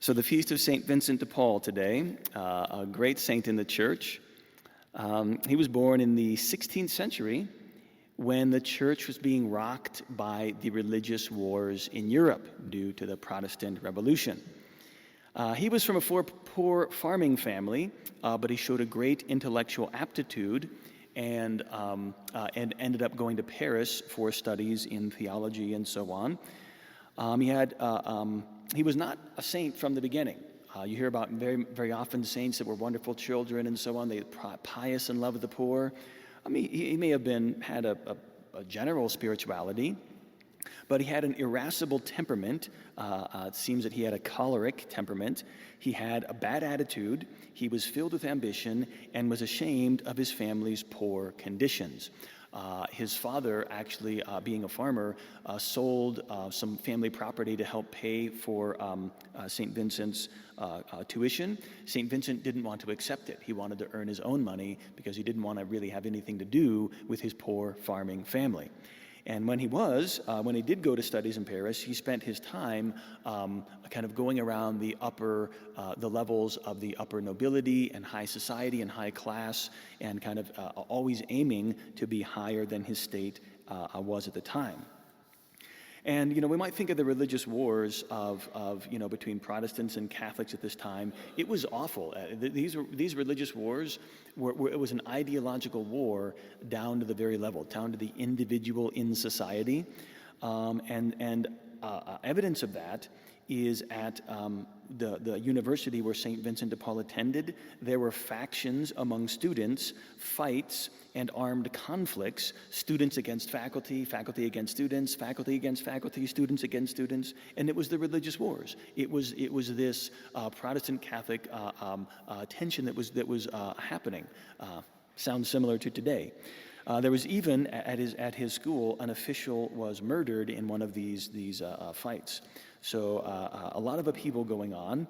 So the feast of St. Vincent de Paul today, a great saint in the church. He was born in the 16th century when the church was being rocked by the religious wars in Europe due to the Protestant Revolution. He was from a poor farming family, but he showed a great intellectual aptitude and ended up going to Paris for studies in theology and so on. He was not a saint from the beginning. You hear about very often saints that were wonderful children and so on. They were pious and loved the poor. I mean, he may have had a general spirituality, but he had an irascible temperament. It seems that he had a choleric temperament. He had a bad attitude. He was filled with ambition and was ashamed of his family's poor conditions. His father, actually being a farmer, sold some family property to help pay for St. Vincent's tuition. St. Vincent didn't want to accept it. He wanted to earn his own money because he didn't want to really have anything to do with his poor farming family. And when he did go to studies in Paris, he spent his time kind of going around the levels of the upper nobility and high society and high class, and kind of always aiming to be higher than his state was at the time. And, we might think of the religious wars between Protestants and Catholics at this time. It was awful. These religious wars it was an ideological war down to the very level, down to the individual in society. Evidence of that is at the university where St. Vincent de Paul attended. There were factions among students, fights and armed conflicts, students against faculty, faculty against students, faculty against faculty, students against students, and it was the religious wars. It was this Protestant Catholic tension that was happening. Sounds similar to today. There was even at his school an official was murdered in one of these fights. So a lot of upheaval going on.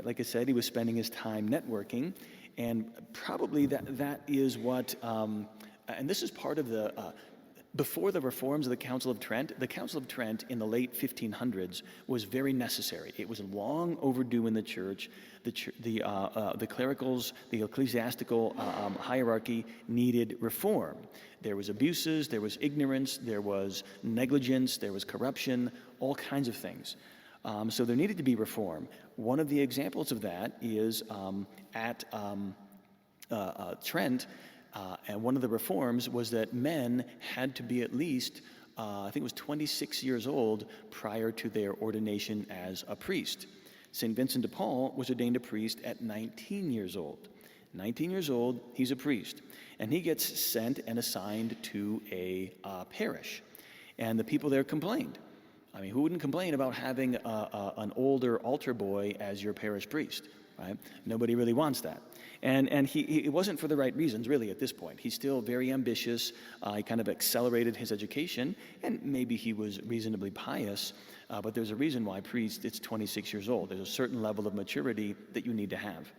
Like I said, he was spending his time networking, and probably that is what. And this is part of the. Before the reforms of the Council of Trent in the late 1500s was very necessary. It was long overdue in the church. The clericals, the ecclesiastical hierarchy needed reform. There was abuses, there was ignorance, there was negligence, there was corruption, all kinds of things. So there needed to be reform. One of the examples of that is at Trent. And one of the reforms was that men had to be at least, I think it was 26 years old prior to their ordination as a priest. St. Vincent de Paul was ordained a priest at 19 years old. 19 years old, he's a priest. And he gets sent and assigned to a parish. And the people there complained. I mean, who wouldn't complain about having an older altar boy as your parish priest, right? Nobody really wants that. And it wasn't for the right reasons, really, at this point. He's still very ambitious. He kind of accelerated his education, and maybe he was reasonably pious, but there's a reason why priest, it's 26 years old. There's a certain level of maturity that you need to have.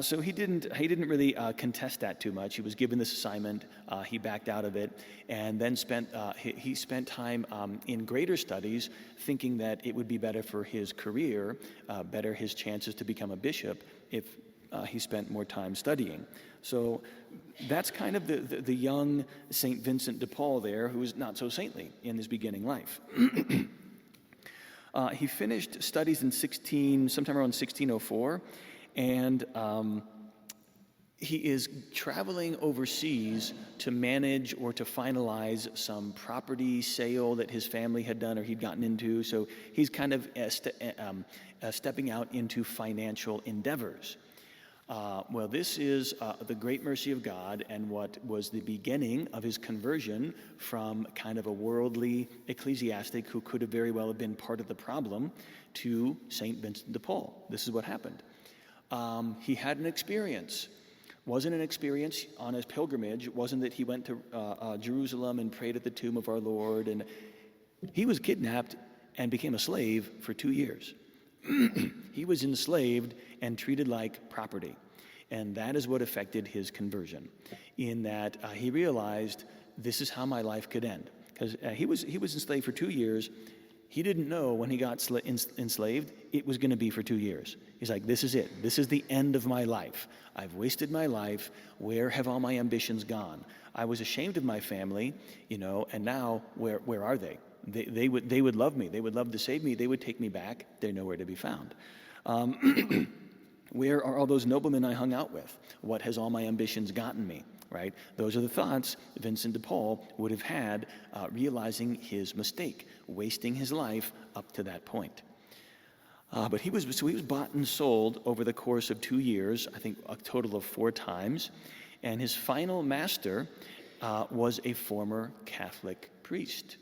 So he didn't really contest that too much. He was given this assignment. He backed out of it, and then spent time in greater studies, thinking that it would be better for his career, better his chances to become a bishop if he spent more time studying. So that's kind of the young St. Vincent de Paul there, who was not so saintly in his beginning life. He finished studies sometime around 1604, and he is traveling overseas to manage or to finalize some property sale that his family had done or he'd gotten into. So he's kind of stepping out into financial endeavors. Well, this is the great mercy of God, and what was the beginning of his conversion from kind of a worldly ecclesiastic who could have very well have been part of the problem to St. Vincent de Paul. This is what happened. He had an experience. Wasn't an experience on his pilgrimage. It wasn't that he went to Jerusalem and prayed at the tomb of our Lord. And he was kidnapped and became a slave for 2 years. He was enslaved and treated like property. And that is what affected his conversion, in that he realized this is how my life could end. Because he was enslaved for 2 years. He didn't know when he got enslaved, it was going to be for 2 years. He's like, this is it. This is the end of my life. I've wasted my life. Where have all my ambitions gone? I was ashamed of my family, and now where are they? They would love me. They would love to save me. They would take me back. They're nowhere to be found. Where are all those noblemen I hung out with? What has all my ambitions gotten me? Right? Those are the thoughts Vincent de Paul would have had, realizing his mistake, wasting his life up to that point. But he was bought and sold over the course of 2 years, I think a total of 4 times. And his final master was a former Catholic priest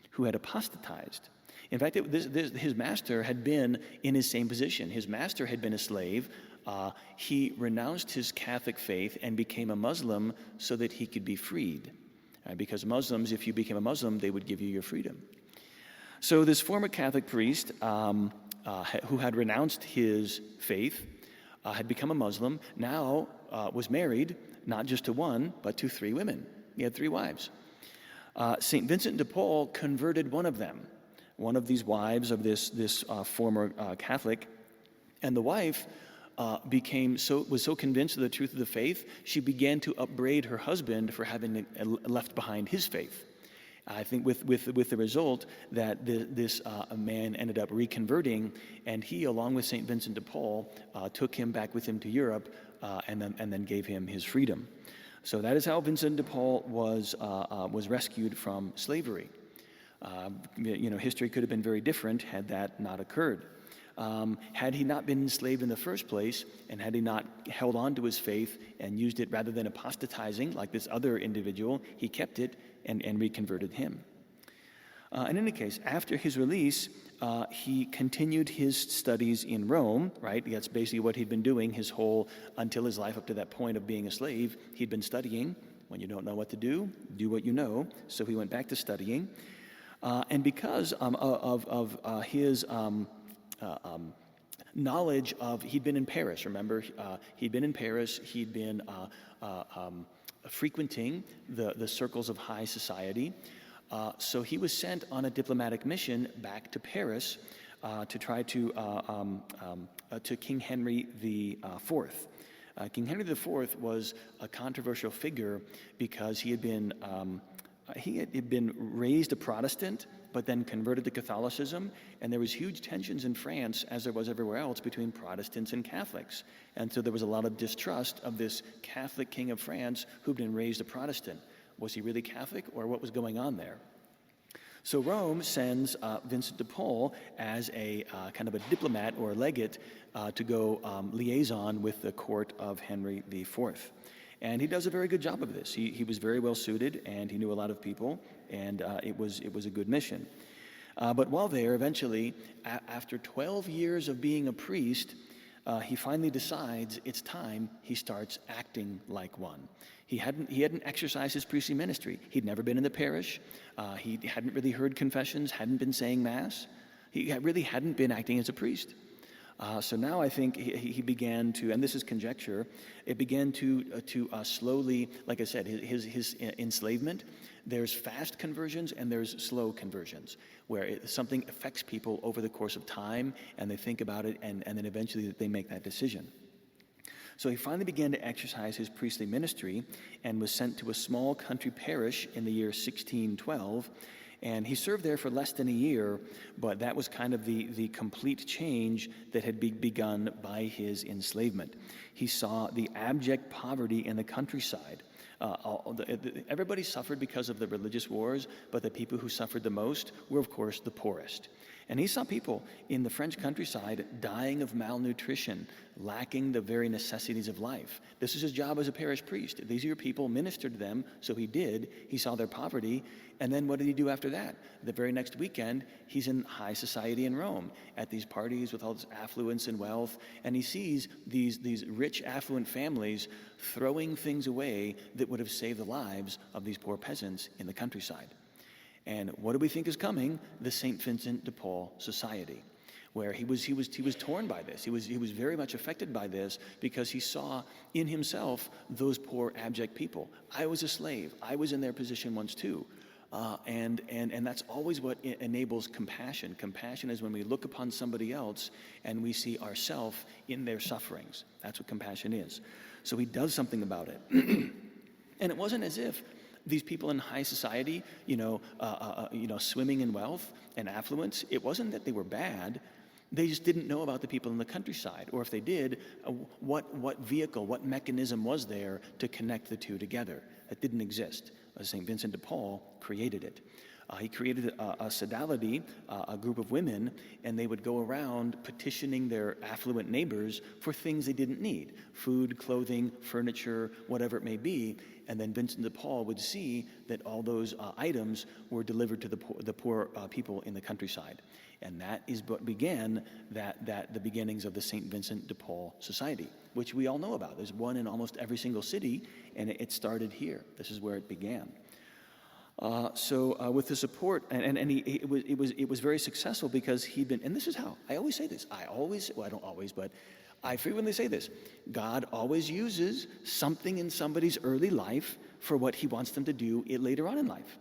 who had apostatized. In fact, his master had been in his same position. His master had been a slave. He renounced his Catholic faith and became a Muslim so that he could be freed. Because Muslims, if you became a Muslim, they would give you your freedom. So this former Catholic priest who had renounced his faith, had become a Muslim, now was married, not just to one, but to 3 women. He had 3 wives. St. Vincent de Paul converted one of them, one of these wives of this former Catholic, and the wife was so convinced of the truth of the faith, she began to upbraid her husband for having left behind his faith. I think with the result that this man ended up reconverting, and he, along with St. Vincent de Paul, took him back with him to Europe, and then gave him his freedom. So that is how Vincent de Paul was rescued from slavery. History could have been very different had that not occurred. Had he not been enslaved in the first place, and had he not held on to his faith and used it rather than apostatizing like this other individual, he kept it and reconverted him. In any case, after his release, he continued his studies in Rome, right? That's basically what he'd been doing until his life up to that point of being a slave. He'd been studying. When you don't know what to do what you know. So he went back to studying. And because of his knowledge of, he'd been in Paris, remember? He'd been in Paris. He'd been frequenting the circles of high society. So he was sent on a diplomatic mission back to Paris to try to King Henry IV. King Henry IV was a controversial figure because he had been raised a Protestant, but then converted to Catholicism, and there was huge tensions in France, as there was everywhere else, between Protestants and Catholics. And so there was a lot of distrust of this Catholic king of France who'd been raised a Protestant. Was he really Catholic, or what was going on there? So Rome sends Vincent de Paul as a kind of a diplomat or a legate to go liaison with the court of Henry IV. And he does a very good job of this. He was very well suited, and he knew a lot of people, and it was a good mission. But while there, eventually, after 12 years of being a priest, he finally decides it's time he starts acting like one. He hadn't exercised his priestly ministry. He'd never been in the parish. He hadn't really heard confessions, hadn't been saying Mass. He really hadn't been acting as a priest. So now I think he began to, and this is conjecture, it began to slowly, like I said, his enslavement, there's fast conversions and there's slow conversions, where something affects people over the course of time, and they think about it, and then eventually they make that decision. So he finally began to exercise his priestly ministry and was sent to a small country parish in the year 1612. And he served there for less than a year, but that was kind of the complete change that had begun by his enslavement. He saw the abject poverty in the countryside. Everybody suffered because of the religious wars, but the people who suffered the most were, of course, the poorest. And he saw people in the French countryside dying of malnutrition, lacking the very necessities of life. This is his job as a parish priest. These are your people, minister to them, so he did. He saw their poverty, and then what did he do after that? The very next weekend, he's in high society in Rome, at these parties with all this affluence and wealth, and he sees these rich, affluent families throwing things away that would have saved the lives of these poor peasants in the countryside. And what do we think is coming? The St. Vincent de Paul Society, where he was torn by this. He was very much affected by this because he saw in himself those poor, abject people. I was a slave. I was in their position once too. And that's always what enables compassion. Compassion is when we look upon somebody else and we see ourselves in their sufferings. That's what compassion is. So he does something about it. And it wasn't as if these people in high society, swimming in wealth and affluence, it wasn't that they were bad. They just didn't know about the people in the countryside. Or if they did, what vehicle, what mechanism was there to connect the two together? That didn't exist. St. Vincent de Paul created it. He created a sodality, a group of women, and they would go around petitioning their affluent neighbors for things they didn't need: food, clothing, furniture, whatever it may be. And then Vincent de Paul would see that all those items were delivered to the poor people in the countryside. And that is what began the beginnings of the St. Vincent de Paul Society, which we all know about. There's one in almost every single city, and it started here. This is where it began. So with the support, it was very successful because he'd been, and this is how, I always say this, I don't always, but I frequently say this: God always uses something in somebody's early life for what he wants them to do later on in life.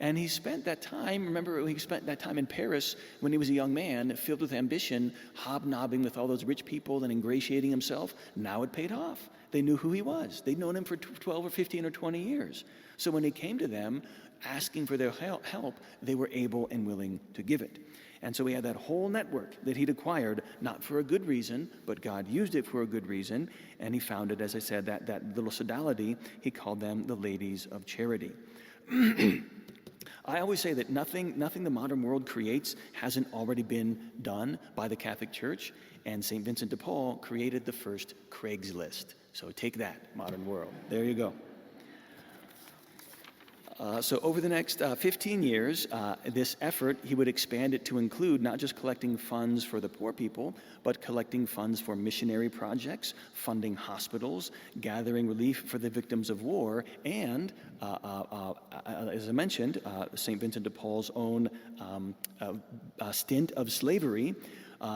And he spent that time, remember, he spent that time in Paris when he was a young man, filled with ambition, hobnobbing with all those rich people and ingratiating himself. Now it paid off. They knew who he was. They'd known him for 12 or 15 or 20 years. So when he came to them asking for their help, they were able and willing to give it. And so he had that whole network that he'd acquired, not for a good reason, but God used it for a good reason. And he founded, as I said, that little sodality. He called them the Ladies of Charity. I always say that nothing the modern world creates hasn't already been done by the Catholic Church, and St. Vincent de Paul created the first Craigslist. So take that, modern world. There you go. So over the next 15 years, this effort, he would expand it to include not just collecting funds for the poor people, but collecting funds for missionary projects, funding hospitals, gathering relief for the victims of war, and, as I mentioned, St. Vincent de Paul's own stint of slavery.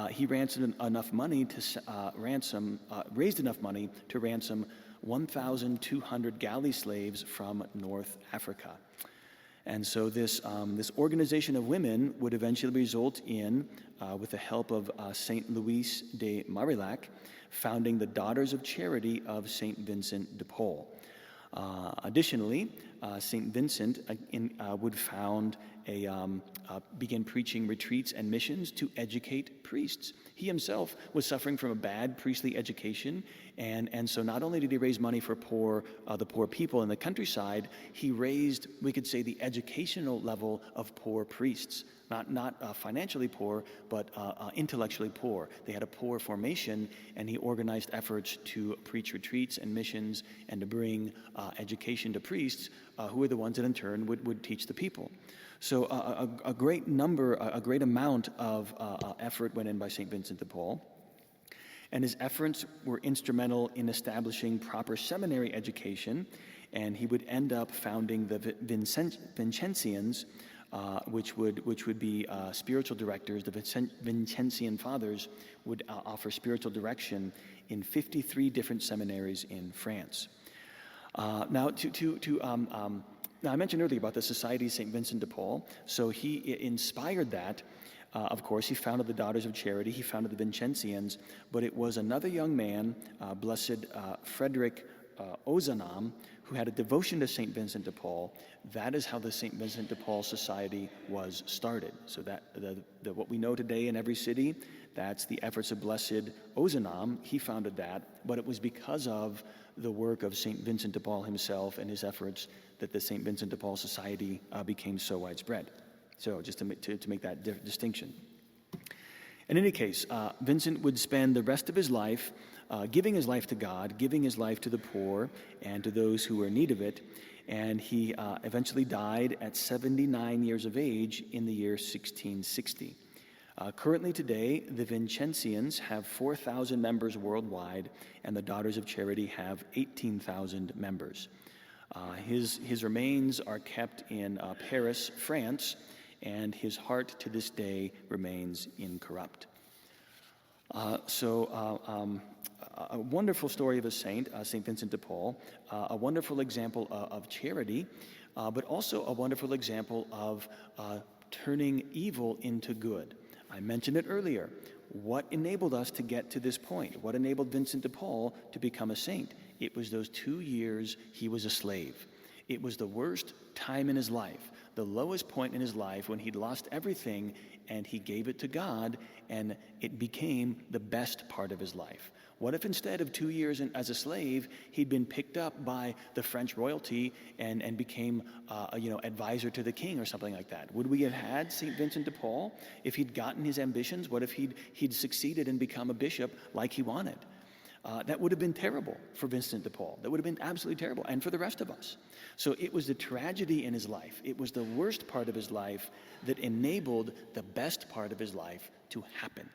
He raised enough money to ransom 1,200 galley slaves from North Africa. And so this organization of women would eventually result in, with the help of St. Louis de Marillac, founding the Daughters of Charity of St. Vincent de Paul. Additionally, St. Vincent would begin preaching retreats and missions to educate priests. He himself was suffering from a bad priestly education, and so not only did he raise money for the poor people in the countryside, he raised, we could say, the educational level of poor priests. Not financially poor, but intellectually poor. They had a poor formation, and he organized efforts to preach retreats and missions and to bring education to priests, who were the ones that in turn would teach the people. So a great amount of effort went in by St. Vincent de Paul, and his efforts were instrumental in establishing proper seminary education, and he would end up founding the Vincentians, which would be spiritual directors. The Vincentian fathers would offer spiritual direction in 53 different seminaries in France. Now, I mentioned earlier about the Society of St. Vincent de Paul. So he inspired that. Of course, he founded the Daughters of Charity. He founded the Vincentians. But it was another young man, Blessed Frederick Ozanam, who had a devotion to St. Vincent de Paul. That is how the St. Vincent de Paul Society was started. So that what we know today in every city, that's the efforts of Blessed Ozanam. He founded that, but it was because of the work of St. Vincent de Paul himself and his efforts that the St. Vincent de Paul Society became so widespread. So just to make that distinction. In any case, Vincent would spend the rest of his life giving his life to God, giving his life to the poor and to those who were in need of it, and he eventually died at 79 years of age in the year 1660. Currently today, the Vincentians have 4,000 members worldwide, and the Daughters of Charity have 18,000 members. His remains are kept in Paris, France, and his heart to this day remains incorrupt. A wonderful story of a saint, St. Vincent de Paul, a wonderful example of charity. but also a wonderful example of turning evil into good. I mentioned it earlier. What enabled us to get to this point? What enabled Vincent de Paul to become a saint? It was those 2 years he was a slave. It was the worst time in his life, the lowest point in his life when he'd lost everything, and he gave it to God, and it became the best part of his life. What if instead of 2 years as a slave, he'd been picked up by the French royalty and became advisor to the king or something like that? Would we have had St. Vincent de Paul if he'd gotten his ambitions? What if he'd succeeded and become a bishop like he wanted? That would have been terrible for Vincent de Paul. That would have been absolutely terrible, and for the rest of us. So it was the tragedy in his life. It was the worst part of his life that enabled the best part of his life to happen.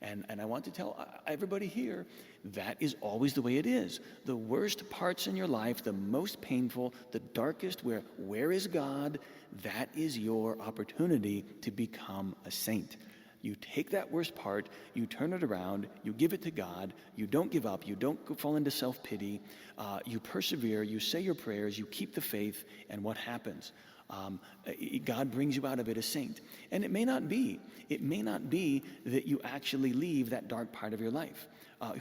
And I want to tell everybody here, that is always the way it is. The worst parts in your life, the most painful, the darkest, where is God? That is your opportunity to become a saint. You take that worst part, you turn it around, you give it to God, you don't give up, you don't fall into self-pity, you persevere, you say your prayers, you keep the faith, and what happens? God brings you out of it a saint. And it may not be that you actually leave that dark part of your life.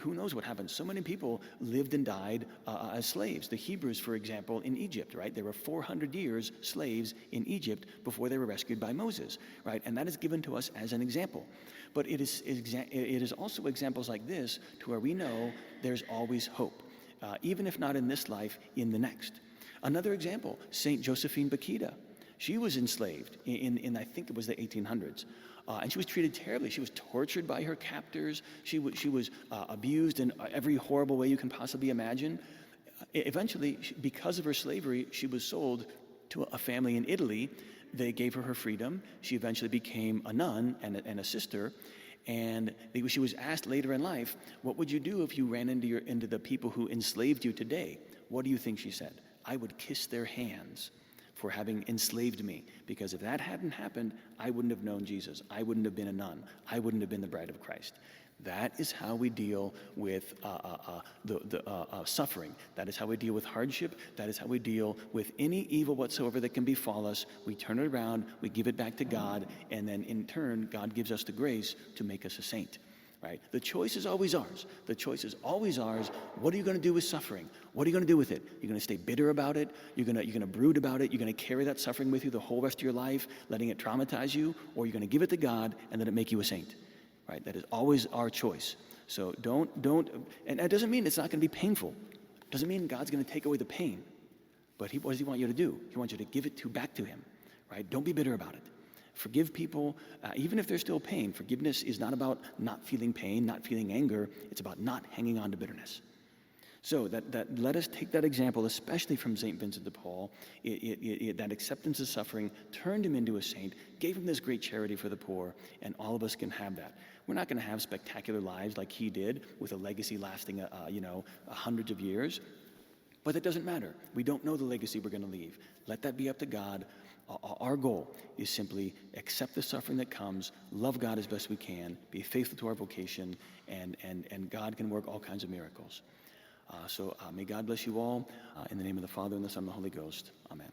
Who knows what happens? So many people lived and died as slaves. The Hebrews, for example, in Egypt, right? There were 400 years slaves in Egypt before they were rescued by Moses, right? And that is given to us as an example. But it is also examples like this to where we know there's always hope, even if not in this life, in the next. Another example, St. Josephine Bakhita. She was enslaved in I think it was the 1800s. And she was treated terribly. She was tortured by her captors. She was abused in every horrible way you can possibly imagine. Eventually, because of her slavery, she was sold to a family in Italy. They gave her freedom. She eventually became a nun and a sister. And she was asked later in life, what would you do if you ran into the people who enslaved you today? What do you think she said? I would kiss their hands for having enslaved me, because if that hadn't happened, I wouldn't have known Jesus. I wouldn't have been a nun. I wouldn't have been the bride of Christ. That is how we deal with suffering. That is how we deal with hardship. That is how we deal with any evil whatsoever that can befall us. We turn it around, we give it back to God, and then in turn, God gives us the grace to make us a saint. Right? The choice is always ours. The choice is always ours. What are you going to do with suffering? What are you going to do with it? You're going to stay bitter about it? You're going to brood about it? You're going to carry that suffering with you the whole rest of your life, letting it traumatize you? Or you're going to give it to God and let it make you a saint? Right? That is always our choice. So don't, and that doesn't mean it's not going to be painful. It doesn't mean God's going to take away the pain. But what does he want you to do? He wants you to give it back to him. Right? Don't be bitter about it. Forgive people, even if there's still pain. Forgiveness is not about not feeling pain, not feeling anger. It's about not hanging on to bitterness. So that let us take that example, especially from St. Vincent de Paul. That acceptance of suffering turned him into a saint, gave him this great charity for the poor, and all of us can have that. We're not going to have spectacular lives like he did, with a legacy lasting, hundreds of years. But that doesn't matter. We don't know the legacy we're going to leave. Let that be up to God. Our goal is simply accept the suffering that comes, love God as best we can, be faithful to our vocation, and God can work all kinds of miracles. So may God bless you all. In the name of the Father, and the Son, and the Holy Ghost. Amen.